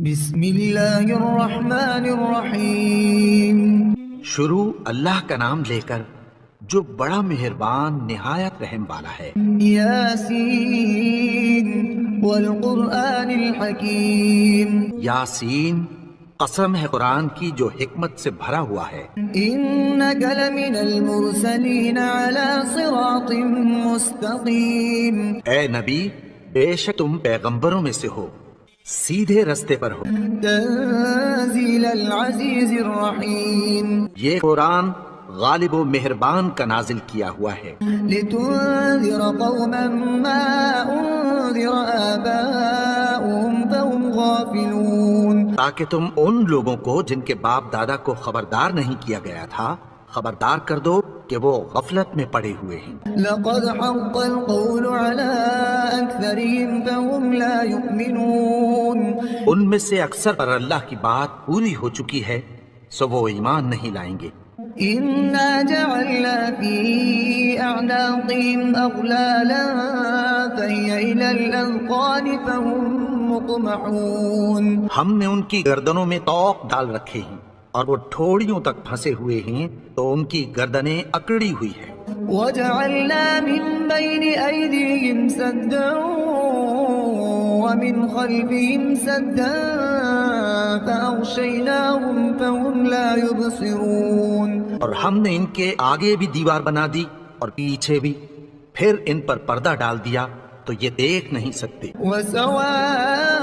بسم اللہ الرحمن الرحیم۔ شروع اللہ کا نام لے کر جو بڑا مہربان نہایت رحم والا ہے۔ یاسین والقرآن الحکیم۔ یاسین، قسم ہے قرآن کی جو حکمت سے بھرا ہوا ہے۔ انک لمن المرسلین علی صراط مستقیم۔ اے نبی، بے شک تم پیغمبروں میں سے ہو، سیدھے رستے پر ہو۔ تنزیل العزیز الرحیم۔ یہ قرآن غالب و مہربان کا نازل کیا ہوا ہے۔ لتنذر قوما ما انذر آباؤهم فهم غافلون۔ تاکہ تم ان لوگوں کو جن کے باپ دادا کو خبردار نہیں کیا گیا تھا خبردار کر دو کہ وہ غفلت میں پڑے ہوئے ہیں۔ لقد حق القول على أكثرهم فهم لا يؤمنون۔ ان میں سے اکثر پر اللہ کی بات پوری ہو چکی ہے سو وہ ایمان نہیں لائیں گے۔ إنا جعلنا في أعناقهم أغلالا فهي إلى الأذقان فهم مقمحون۔ ہم نے ان کی گردنوں میں طوق ڈال رکھے ہیں اور وہ ٹھوڑیوں تک پھنسے ہوئے ہیں تو ان کی گردنیں اکڑی ہوئی ہیں۔ وجعلنا من بين أيديهم سدا ومن خلفهم سدا فأغشيناهم فهم لا يبصرون۔ اور ہم نے ان کے آگے بھی دیوار بنا دی اور پیچھے بھی، پھر ان پر پردہ ڈال دیا تو یہ دیکھ نہیں سکتے۔ وسواء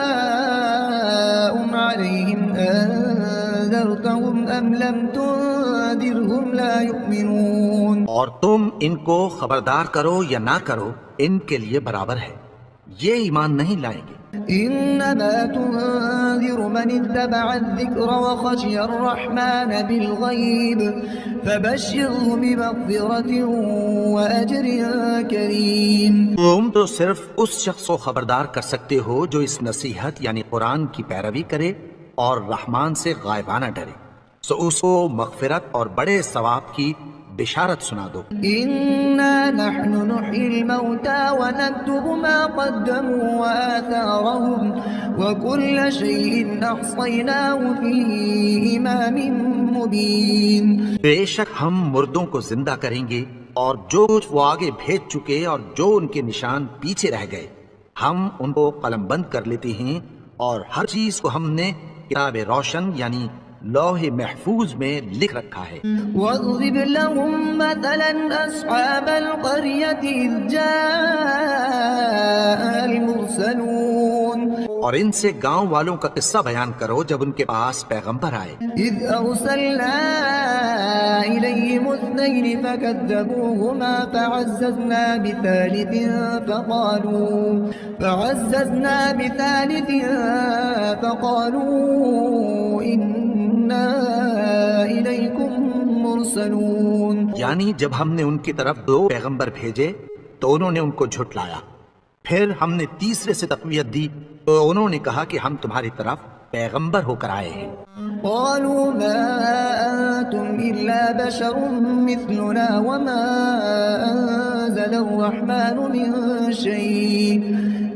عليهم أنذرتهم أم لم تنذرهم لا يؤمنون۔ اور تم ان کو خبردار کرو یا نہ کرو ان کے لیے برابر ہے، یہ ایمان نہیں لائیں گے۔ إنما تنذر من اتبع الذكر وخشي الرحمن بالغيب فبشره بمغفرة وأجر كريم۔ تم تو صرف اس شخص کو خبردار کر سکتے ہو جو اس نصیحت یعنی قرآن کی پیروی کرے اور رحمان سے غائبانہ ڈرے، سو اس کو مغفرت اور بڑے ثواب کی بشارت سنا دو۔ إنا نحن نحيي الموتى ونكتب ما قدموا وآثارهم وكل شيء أحصيناه في إمام مبين۔ بے شک ہم مردوں کو زندہ کریں گے اور جو کچھ وہ آگے بھیج چکے اور جو ان کے نشان پیچھے رہ گئے ہم ان کو قلم بند کر لیتے ہیں، اور ہر چیز کو ہم نے کتاب روشن یعنی لوح محفوظ میں لکھ رکھا ہے۔ واضرب لهم مثلا أصحاب القرية إذ جاء المرسلون۔ اور ان سے گاؤں والوں کا قصہ بیان کرو جب ان کے پاس پیغمبر آئے۔ إذ أرسلنا إليهم اثنين فكذبوهما فعززنا بثالث فقالوا إنا إليكم مرسلون۔ یعنی جب ہم نے ان کی طرف دو پیغمبر بھیجے تو انہوں نے ان کو جھٹلایا، پھر ہم نے تیسرے سے تقویت دی تو انہوں نے کہا کہ ہم تمہاری طرف پیغمبر ہو کر آئے ہیں۔ قالوا ما أنتم إلا بشر مثلنا وما أنزل الرحمن من شيء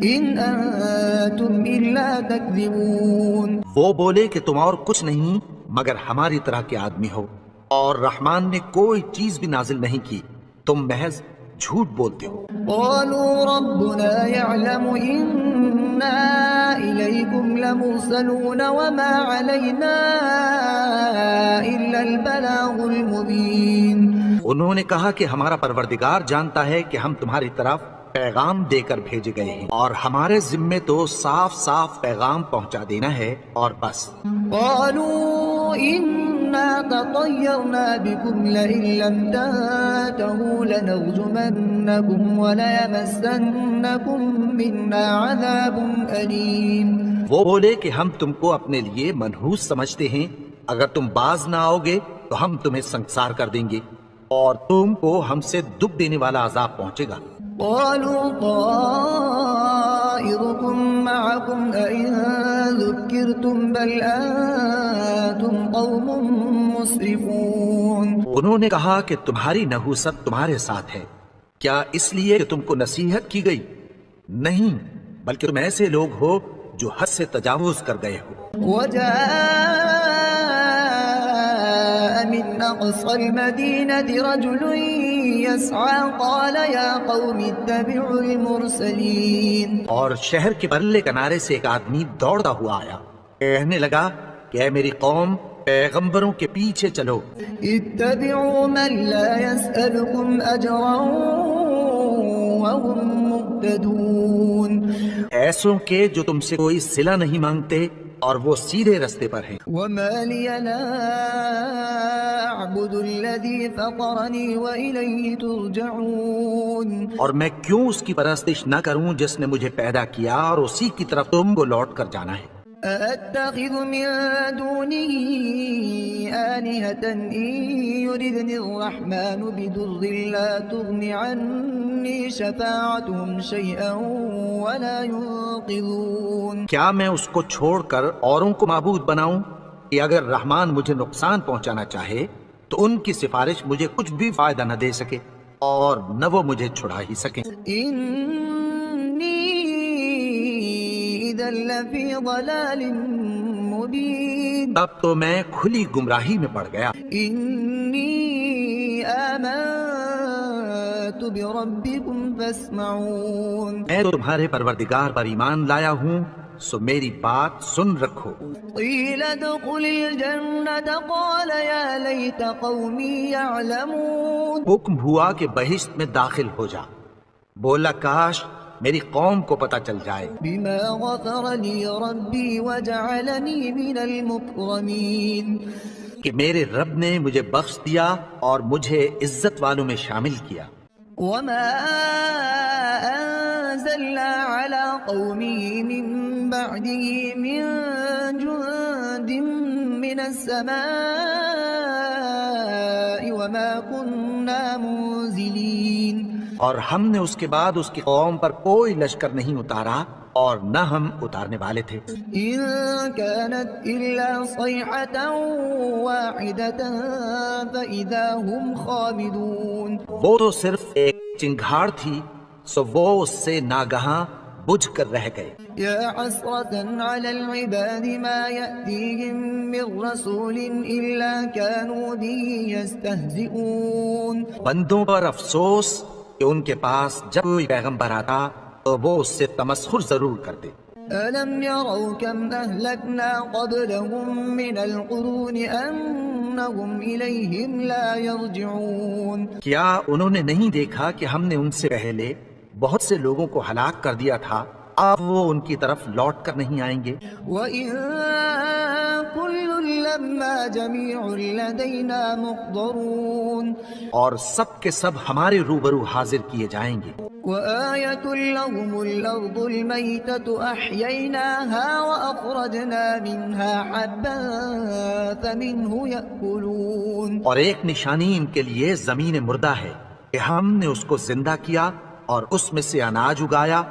إن أنتم إلا تكذبون۔ وہ بولے کہ تم اور کچھ نہیں مگر ہماری طرح کے آدمی ہو، اور رحمان نے کوئی چیز بھی نازل نہیں کی، تم محض جھوٹ بولتے ہو۔ قالوا ربنا يعلم إنا إليكم لمرسلون وما علينا إلا البلاغ المبين۔ انہوں نے کہا کہ ہمارا پروردگار جانتا ہے کہ ہم تمہاری طرف پیغام دے کر بھیجے گئے ہیں، اور ہمارے ذمے تو صاف صاف پیغام پہنچا دینا ہے اور بس۔ قالوا إنا تطيرنا بكم لئن لم تنتهوا لنرجمنكم وليمسنكم منا عذاب أليم۔ وہ بولے کہ ہم تم کو اپنے لیے منحوس سمجھتے ہیں، اگر تم باز نہ آؤ گے تو ہم تمہیں سنسار کر دیں گے اور تم کو ہم سے دکھ دینے والا عذاب پہنچے گا۔ قالوا طائركم معكم أئن ذكرتم بل أنتم قوم مسرفون۔ انہوں نے کہا کہ تمہاری نحوست تمہارے ساتھ ہے، کیا اس لیے کہ تم کو نصیحت کی گئی؟ نہیں، بلکہ تم ایسے لوگ ہو جو حد سے تجاوز کر گئے ہو۔ وجاء من أقصى المدينة رجل يسعى قال يا قوم اتبعوا المرسلين۔ اور شہر کے پرلے کنارے سے ایک آدمی دوڑتا ہوا آیا، کہنے لگا کہ اے میری قوم، پیغمبروں کے پیچھے چلو۔ اتبعوا من لا يسألكم أجرا وهم مهتدون۔ ایسوں کے جو تم سے کوئی صلہ نہیں مانگتے اور وہ سیدھے رستے پر ہیں۔ وما لي لا أعبد الذي فطرني وإليه ترجعون۔ اور میں کیوں اس کی پرستش نہ کروں جس نے مجھے پیدا کیا اور اسی کی طرف تم کو لوٹ کر جانا ہے۔ أأتخذ من دونه آلهة إن يردني الرحمن بضر لا تغن عني شفاعتهم شيئا ولا ينقذون۔ کیا میں اس کو چھوڑ کر اوروں کو معبود بناؤں کہ اگر رحمان مجھے نقصان پہنچانا چاہے تو ان کی سفارش مجھے کچھ بھی فائدہ نہ دے سکے اور نہ وہ مجھے چھڑا ہی سکیں۔ إذا لفي ضلال مبين۔ تب تو میں کھلی گمراہی میں پڑ گیا۔ إني آمنت بربكم فاسمعون۔ میں تمہارے پروردگار پر ایمان لایا ہوں، سو میری بات سن رکھو۔ قيل ادخل الجنة قال يا ليت قومي يعلمون۔ حکم ہوا کہ بہشت میں داخل ہو جا، بولا کاش میری قوم کو پتہ چل جائے بما غفر لي ربي وجعلني من المكرمين۔ کہ میرے رب نے مجھے بخش دیا اور مجھے عزت والوں میں شامل کیا۔ وما أنزلنا على قومه من بعده من جند من السماء وما كنا منزلين۔ اور ہم نے اس کے بعد اس کی قوم پر کوئی لشکر نہیں اتارا اور نہ ہم اتارنے والے تھے۔ إن كانت إلا صيحة واحدة فإذا هم خامدون۔ وہ تو صرف ایک چنگھاڑ تھی، سو وہ اس سے ناگہاں بجھ کر رہ گئے۔ يا حسرة على العباد ما يأتيهم من رسول إلا كانوا به يستهزئون۔ بندوں پر افسوس کہ ان کے پاس جب کوئی پیغمبر آتا تو وہ اس سے تمسخر ضرور کرتے۔ ألم يروا كم أهلكنا قبلهم من القرون أنهم إليهم لا يرجعون۔ کیا انہوں نے نہیں دیکھا کہ ہم نے ان سے پہلے بہت سے لوگوں کو ہلاک کر دیا تھا، اب وہ ان کی طرف لوٹ کر نہیں آئیں گے۔ وَإِن كُلٌّ لَمَّا جَمِيعٌ لَدَيْنَا مُحْضَرُونَ۔ اور سب کے سب ہمارے روبرو حاضر کیے جائیں گے۔ وَآيَةٌ لَهُمُ الْأَرْضُ الْمَيْتَةُ أَحْيَيْنَاهَا وَأَخْرَجْنَا مِنْهَا حَبًّا فَمِنْهُ يَأْكُلُونَ۔ اور ایک نشانی ان کے لیے زمین مردہ ہے کہ ہم نے اس کو زندہ کیا اور اس میں سے اناج اگایا،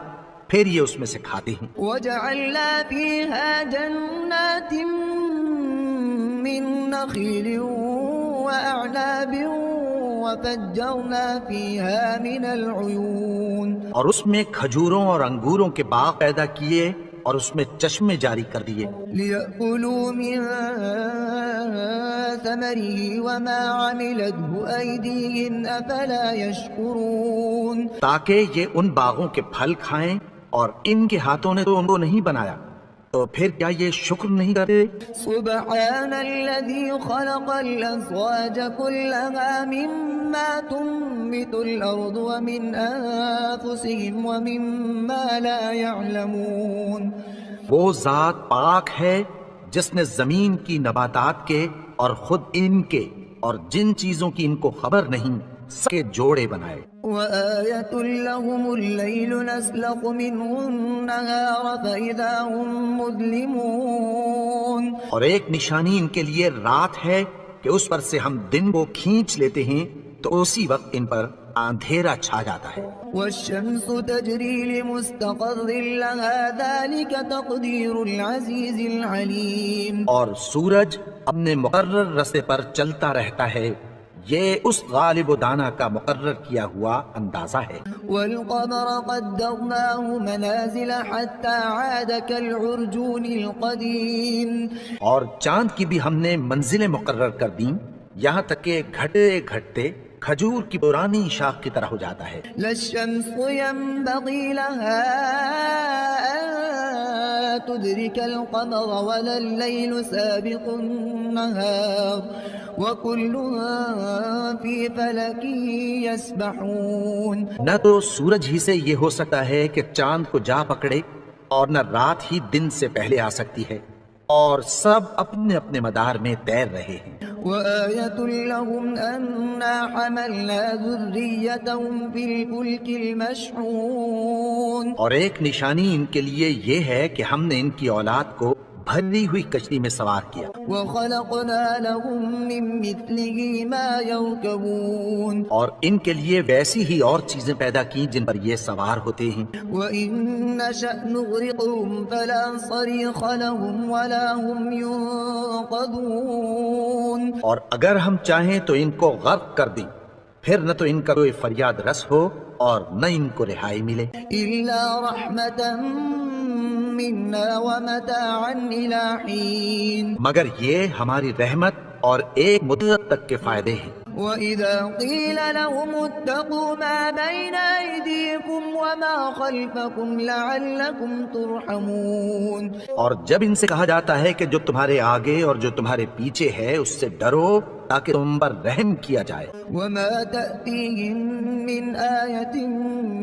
پھر یہ اس میں سے کھاتے ہیں۔ وَجَعَلْنَا فِيهَا جَنَّاتٍ مِّن نَخِيلٍ وَأَعْنَابٍ وَفَجَّرْنَا فِيهَا مِنَ الْعُيُونِ۔ اور اس میں کھجوروں اور انگوروں کے باغ پیدا کیے اور اس میں چشمے جاری کر دیے، لِيَأْكُلُوا مِن ثَمَرِهِ وَمَا عَمِلَتْهُ أَيْدِيهِمْ أَفَلَا يَشْكُرُونَ۔ تاکہ یہ ان باغوں کے پھل کھائیں، اور ان کے ہاتھوں نے تو ان کو نہیں بنایا، تو پھر کیا یہ شکر نہیں کرتے؟ سبحان الذي خلق الأزواج كلها مما تنبت الأرض ومن أنفسهم ومما لا يعلمون۔ وہ ذات پاک ہے جس نے زمین کی نباتات کے اور خود ان کے اور جن چیزوں کی ان کو خبر نہیں سب کے جوڑے بنائے۔ وآية لهم الليل نسلخ منه النهار فإذا هم مظلمون۔ اور ایک نشانی ان کے لیے رات ہے کہ اس پر سے ہم دن کو کھینچ لیتے ہیں تو اسی وقت ان پر اندھیرا چھا جاتا ہے۔ والشمس تجري لمستقر لها ذلك تقدير العزيز العليم۔ اور سورج اپنے مقرر رستے پر چلتا رہتا ہے، یہ اس غالب و دانا کا مقرر کیا ہوا اندازہ ہے۔ والقمر قدرناه منازل حتى عاد كالعرجون القديم اور چاند کی بھی ہم نے منزلیں مقرر کر دیں یہاں تک کہ گھٹتے گھٹتے کھجور کی پرانی شاخ کی طرح ہو جاتا ہے۔ لا الشمس ينبغي لها أن تدرك القمر ولا الليل سابق النهار وكل في فلك يسبحون۔ نہ تو سورج ہی سے یہ ہو سکتا ہے کہ چاند کو جا پکڑے اور نہ رات ہی دن سے پہلے آ سکتی ہے، اور سب اپنے اپنے مدار میں تیر رہے ہیں۔ وآية لهم أنا حملنا ذريتهم في الفلك المشحون۔ اور ایک نشانی ان کے لیے یہ ہے کہ ہم نے ان کی اولاد کو بھری ہوئی کشتی میں سوار کیا، وخلقنا لهم من مثله ما يركبون۔ اور ان کے لیے ویسی ہی اور چیزیں پیدا کی جن پر یہ سوار ہوتے ہیں۔ وإن نشأ نغرقهم فلا صريخ لهم ولا هم ينقذون۔ اور اگر ہم چاہیں تو ان کو غرق کر دیں، پھر نہ تو ان کا کوئی فریاد رس ہو اور نہ ان کو رہائی ملے۔ إلا رحمة منا ومتاعا إلى حين۔ مگر یہ ہماری رحمت اور ایک مدت تک کے فائدے ہیں۔ وإذا قيل لهم اتقوا ما بين أيديكم وما خلفكم لعلكم ترحمون۔ اور جب ان سے کہا جاتا ہے کہ جو تمہارے آگے اور جو تمہارے پیچھے ہے اس سے ڈرو تاکہ تم پر رحم کیا جائے۔ وما تأتيهم من آية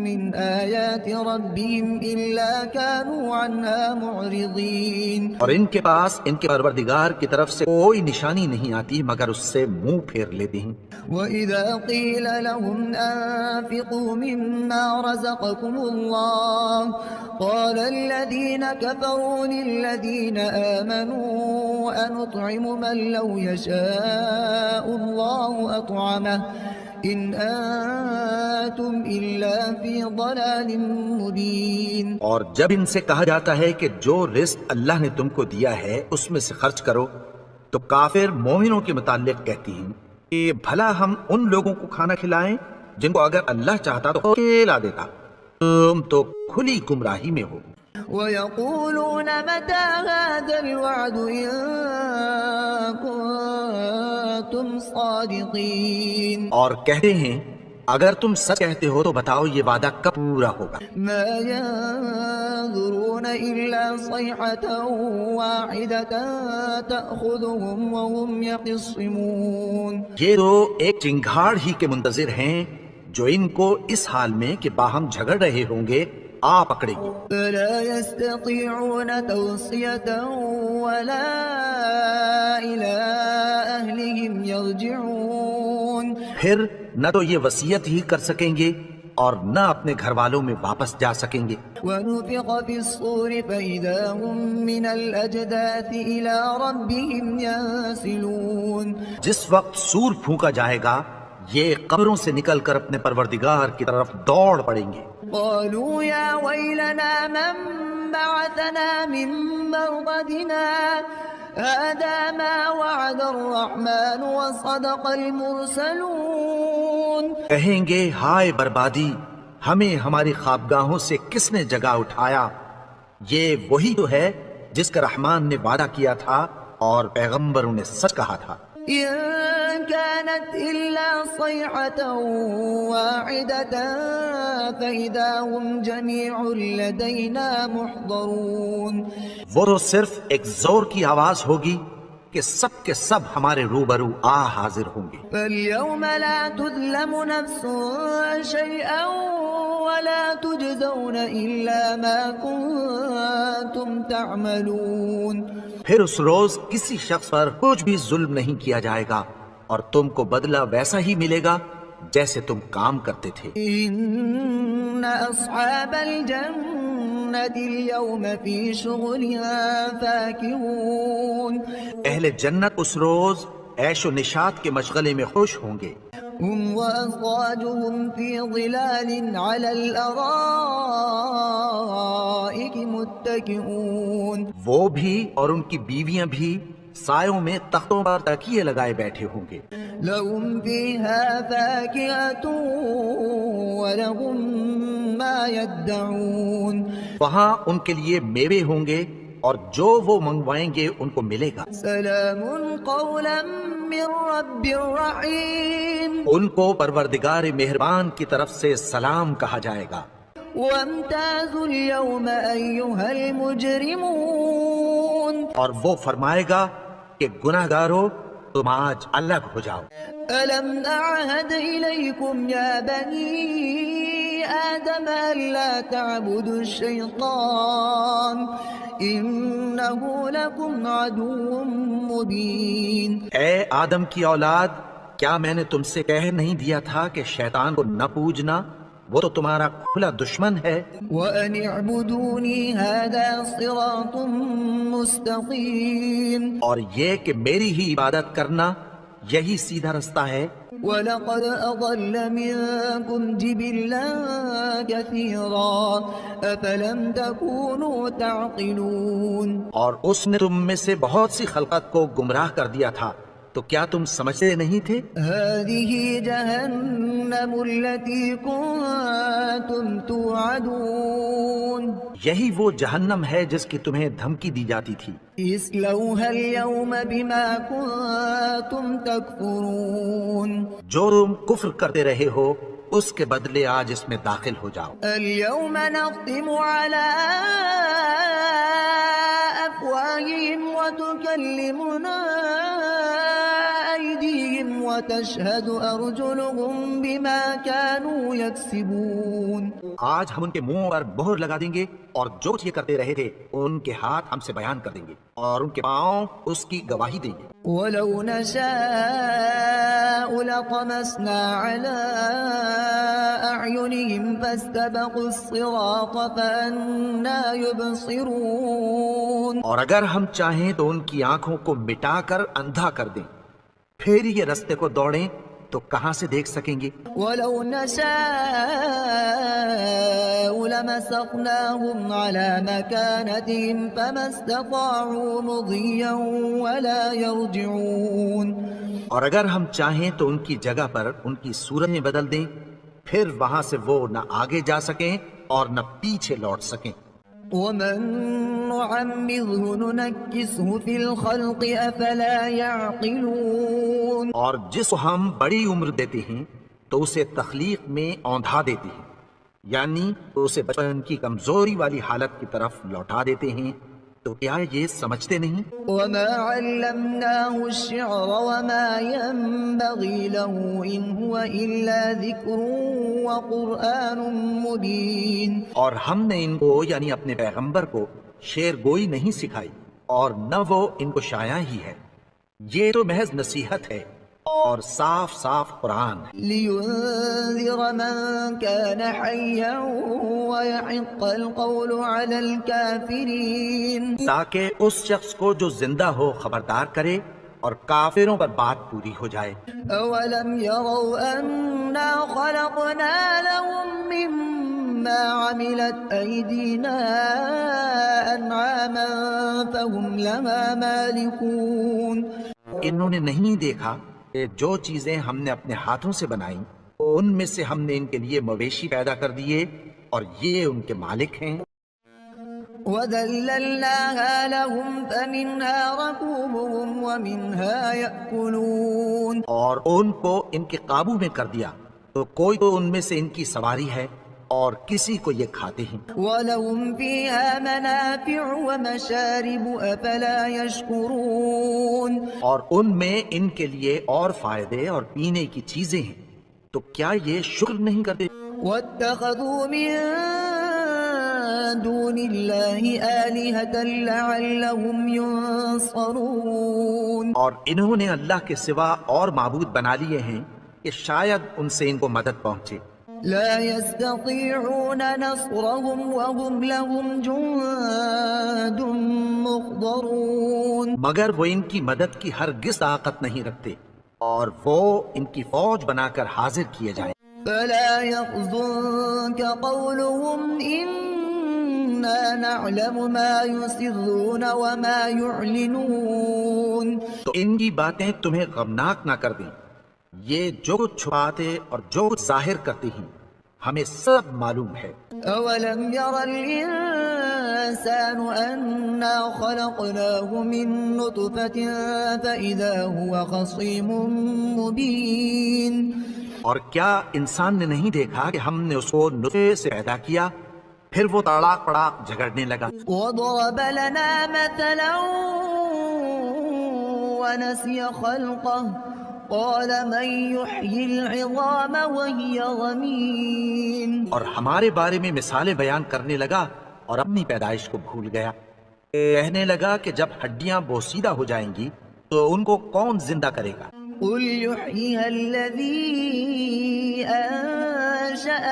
من آيات ربهم إلا كانوا عنها معرضين۔ اور ان کے پاس ان کے پروردگار کی طرف سے کوئی نشانی نہیں آتی مگر اس سے منہ پھیر لیتے ہیں۔ وإذا قيل لهم أنفقوا مما رزقكم الله قال الذين كفروا للذين آمنوا أنطعم من لو يشاء الله أطعمه إن أنتم إلا في ضلال مبين۔ اور جب ان سے کہا جاتا ہے کہ جو رزق اللہ نے تم کو دیا ہے اس میں سے خرچ کرو تو کافر مومنوں کے متعلق کہتی ہیں کہ بھلا ہم ان لوگوں کو کھانا کھلائیں جن کو اگر اللہ چاہتا تو کھلا دیتا، تم تو کھلی گمراہی میں ہو۔ ويقولون متى هذا الوعد إن كنتم صادقين۔ اور کہتے ہیں اگر تم سچ کہتے ہو تو بتاؤ یہ وعدہ کب پورا ہوگا۔ ما ينظرون إلا صيحة واحدة تأخذهم وهم يخصمون۔ یہ تو ایک چنگھاڑ ہی کے منتظر ہیں جو ان کو اس حال میں کہ باہم جھگڑ رہے ہوں گے آ پکڑے گی۔ فلا يستطيعون توصية ولا إلى أهلهم يرجعون۔ پھر نہ تو یہ وصیت ہی کر سکیں گے اور نہ اپنے گھر والوں میں واپس جا سکیں گے۔ ونفخ في الصور فإذا هم من الأجداث إلى ربهم ينسلون۔ جس وقت سور پھونکا جائے گا یہ قبروں سے نکل کر اپنے پروردگار کی طرف دوڑ پڑیں گے۔ قالوا يا ويلنا من بعثنا من مرقدنا هذا ما وعد الرحمن وصدق المرسلون۔ کہیں گے ہائے بربادی، ہمیں ہماری خوابگاہوں سے کس نے جگا اٹھایا، یہ وہی تو ہے جس کا رحمان نے وعدہ کیا تھا اور پیغمبروں نے سچ کہا تھا۔ إن كانت إلا صيحة واحدة فإذا هم جميع لدينا محضرون۔ وہ تو صرف ایک زور کی آواز ہوگی کہ سب کے سب ہمارے روبرو حاضر ہوں گے۔ فاليوم لا تظلم نفس شيئا ولا تجزون إلا ما كنتم تعملون۔ پھر اس روز کسی شخص پر کچھ بھی ظلم نہیں کیا جائے گا اور تم کو بدلہ ویسا ہی ملے گا جیسے تم کام کرتے تھے۔ إن أصحاب الجنة اليوم في شغلها فاكهون۔ اہل جنت اس روز عیش و نشاط کے مشغلے میں خوش ہوں گے۔ هم وأزواجهم في ظلال على الأرائك متكئون۔ وہ بھی اور ان کی بیویاں بھی سایوں میں تختوں پر تکیے لگائے بیٹھے ہوں گے. لهم فيها فاكهة ولهم ما يدعون وہاں ان کے لیے میوے ہوں گے اور جو وہ منگوائیں گے ان کو ملے گا. سلام قولا من رب رحيم ان کو پروردگار مہربان کی طرف سے سلام کہا جائے گا. وامتازوا اليوم أيها المجرمون اور وہ فرمائے گا کہ گناہ گارو تم آج الگ ہو جاؤ. ألم أعهد إليكم يا بني آدم ألا تعبدوا الشيطان إنه لكم عدو مبين. اے آدم کی اولاد، کیا میں نے تم سے کہہ نہیں دیا تھا کہ شیطان کو نہ پوجنا؟ وہ تو تمہارا کھلا دشمن ہے. وأن اعبدوني هذا صراط مستقيم. اور یہ کہ میری ہی عبادت کرنا یہی سیدھا رستہ ہے. وَلَقَدْ أَضَلَّ مِنكُمْ جِبِلًّا كَثِيرًا أَفَلَمْ تَكُونُوا تَعْقِلُونَ. اور اس نے تم میں سے بہت سی خلقت کو گمراہ کر دیا تھا، تو کیا تم سمجھتے نہیں تھے؟ هذه جهنم التي كنتم توعدون. یہی وہ جہنم ہے جس کی تمہیں دھمکی دی جاتی تھی. اصلوها اليوم بما كنتم تكفرون. جو تم کفر کرتے رہے ہو اس کے بدلے آج اس میں داخل ہو جاؤ. اليوم نختم على أفواههم وتكلمنا أيديهم وتشهد أرجلهم بما كانوا يكسبون. آج ہم ان کے منہ پر مہر لگا دیں گے اور جو یہ کرتے رہے تھے ان کے ہاتھ ہم سے بیان کر دیں گے اور ان کے پاؤں اس کی گواہی دیں گے. ولو نشاء لطمسنا على أعينهم فاستبقوا الصراط فأنى يبصرون. اور اگر ہم چاہیں تو ان کی آنکھوں کو مٹا کر اندھا کر دیں، پھر یہ رستے کو دوڑیں تو کہاں سے دیکھ سکیں گے. ولو نشاء لمسخناهم على مكانتهم فما استطاعوا مضيا ولا يرجعون. اور اگر ہم چاہیں تو ان کی جگہ پر ان کی صورت میں بدل دیں، پھر وہاں سے وہ نہ آگے جا سکیں اور نہ پیچھے لوٹ سکیں. ومن نعمره ننكسه في الخلق أفلا يعقلون. اور جس کو ہم بڑی عمر دیتے ہیں تو اسے تخلیق میں اوندھا دیتے ہیں، یعنی اسے بچپن کی کمزوری والی حالت کی طرف لوٹا دیتے ہیں. تو کیا یہ سمجھتے نہیں؟ وما علمناه الشعر وما ينبغي له إن هو إلا ذكر وقرآن مبين. اور ہم نے ان کو یعنی اپنے پیغمبر کو شعر گوئی نہیں سکھائی اور نہ وہ ان کو شاعر ہی ہے، یہ تو محض نصیحت ہے اور صاف صاف قرآن ہے. لينذر من كان حيا ويحق القول على الكافرين. تاکہ اس شخص کو جو زندہ ہو خبردار کرے اور کافروں پر بات پوری ہو جائے. أولم يروا أنا خلقنا لهم مما عملت أيدينا أنعاما فهم لها مالكون. انہوں نے نہیں دیکھا کہ جو چیزیں ہم نے اپنے ہاتھوں سے بنائیں ان میں سے ہم نے ان کے لیے مویشی پیدا کر دیے اور یہ ان کے مالک ہیں. وَذَلَّلْنَاهَا لَهُمْ فَمِنْهَا رَكُوبُهُمْ وَمِنْهَا يَأْكُلُونَ. اور ان کو ان کے قابو میں کر دیا تو کوئی تو ان میں سے ان کی سواری ہے اور کسی کو یہ کھاتے ہیں. وَلَهُمْ فِيهَا مَنَافِعُ وَمَشَارِبُ أَفَلَا يَشْكُرُونَ. اور ان میں ان کے لیے اور فائدے اور پینے کی چیزیں ہیں، تو کیا یہ شکر نہیں کرتے؟ وَاتَّخَذُوا مِن دُونِ اللَّهِ آلِهَةً لَعَلَّهُمْ يُنصَرُونَ. اور انہوں نے اللہ کے سوا اور معبود بنا لیے ہیں کہ شاید ان سے ان کو مدد پہنچے. لا يستطيعون نصرهم وهم لهم جند محضرون. مگر وہ ان کی مدد کی ہرگز طاقت نہیں رکھتے اور وہ ان کی فوج بنا کر حاضر کیے جائیں. فلا يحزنك قولهم إنا نعلم ما يسرون وما يعلنون. تو ان کی باتیں تمہیں غمناک نہ کر دیں، یہ جو کچھ چھپاتے اور جو کچھ ظاہر کرتے ہیں ہمیں سب معلوم ہے۔ أولم ير الإنسان أنا خلقناه من نطفة فإذا هو خصيم مبين اور کیا انسان نے نہیں دیکھا کہ ہم نے اس کو نطفے سے پیدا کیا پھر وہ تڑاک پڑاک جھگڑنے لگا۔ وضرب لنا مثلا ونسي خلقه قال من يحيي العظام وهي رميم اور ہمارے بارے میں مثالیں بیان کرنے لگا اور اپنی پیدائش کو بھول گیا، کہنے لگا کہ جب ہڈیاں بوسیدہ ہو جائیں گی تو ان کو کون زندہ کرے گا؟ قل يحييها الذي أنشأها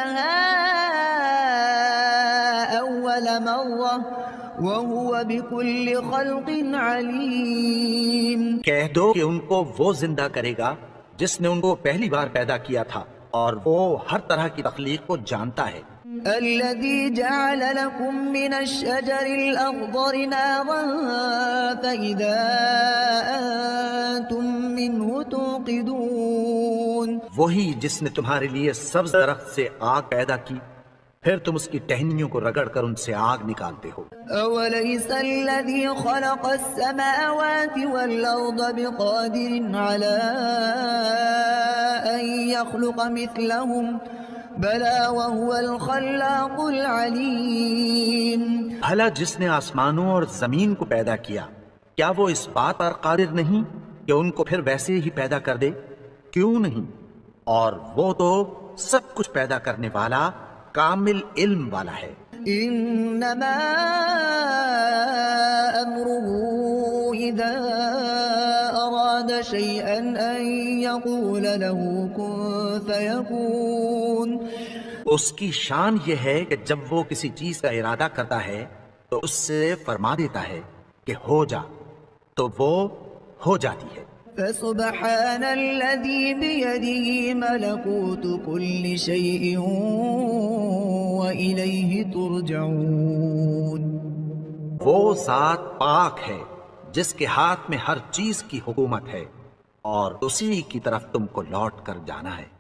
أول مرة وهو بكل خلق عليم کہہ دو کہ ان کو وہ زندہ کرے گا جس نے ان کو پہلی بار پیدا کیا تھا اور وہ ہر طرح کی تخلیق کو جانتا ہے۔ الذي جعل لكم من الشجر الأخضر نارا فإذا أنتم منه توقدون وہی جس نے تمہارے لیے سبز درخت سے آگ پیدا کی پھر تم اس کی ٹہنیوں کو رگڑ کر ان سے آگ نکالتے ہو۔ أوليس الذي خلق السماوات والأرض بقادر على أن يخلق مثلهم بلى وهو الخلاق العليم بھلا جس نے آسمانوں اور زمین کو پیدا کیا کیا وہ اس بات پر قادر نہیں کہ ان کو پھر ویسے ہی پیدا کر دے؟ کیوں نہیں؟ اور وہ تو سب کچھ پیدا کرنے والا کامل علم والا ہے۔ إنما أمره إذا أراد شيئا أن يقول له كن فيكون اس کی شان یہ ہے کہ جب وہ کسی چیز کا ارادہ کرتا ہے تو اس سے فرما دیتا ہے کہ ہو جا تو وہ ہو جاتی ہے۔ فسبحان الذي بيده ملكوت كل شيء وإليه ترجعون وہ ذات پاک ہے جس کے ہاتھ میں ہر چیز کی حکومت ہے اور اسی کی طرف تم کو لوٹ کر جانا ہے۔